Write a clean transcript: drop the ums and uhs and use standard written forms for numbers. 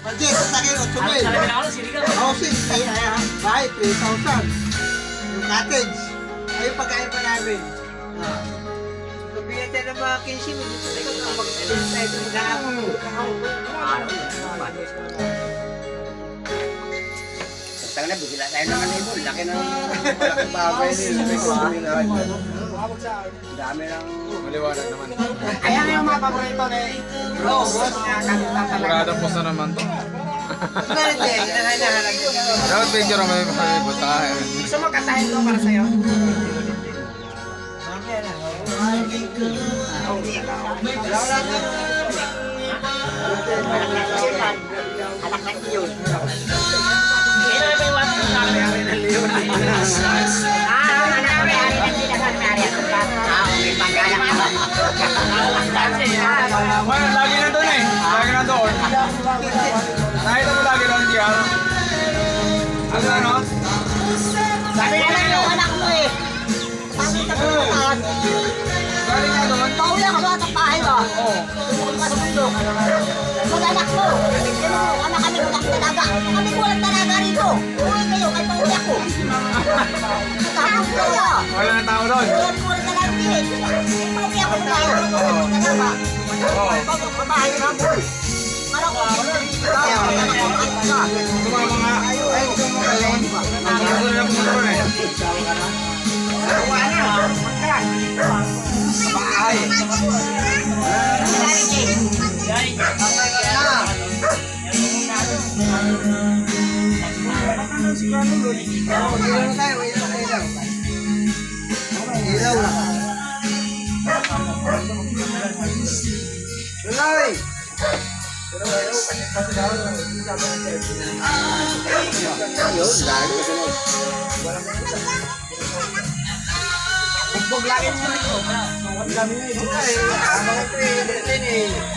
Pagkit, sa akin, 8,000. Sabi na ako, sinigaw. Housing, bahay, 3,000. Yung cottage. Ay, yung pagkain pa namin. Sabihin tayo ng mga kinsi, dito tayo mag-alis tayo ito Tanga na, bigla tayo ng ano yun. Laki ng malaking bagay nila. Dami ng... Maliwanag naman. Ayan yung mga paborito ni Bro. Siguradong puso naman to. Meron din, hinahanap din. Dapat picture mo yung punta. Gusto mo kantahin ko para sa'yo? Mamaya na. Anak ng iyon. Sino may may one sa akin? Well, lagi na doon eh. Lagi na doon. Nakita mo lagi doon, Gia. Ano ano? Sabi nga lang yung anak mo eh. Pangit ako ng taon. Galing nga doon. Pauwi ako sa atang bahay mo. Oo. Tumulong ka sa bundok. Mag-anak mo. Anak kami utak talaga. Kami walang talaga rito. Uwi kayo, kay pauwi ako. Tapos kayo. Wala na tao doon. Walang talaga din eh. Pauwi ako sa tayo. Talaga. Babahay na mo. Kala ko, Sumama nga. Ay, sumama nga doon. Gusto na pumunta doon eh. Bahay. Ilaw na. Tuloy! Bugbog lagi mo ito. Ang dami na ito. Ano ito eh.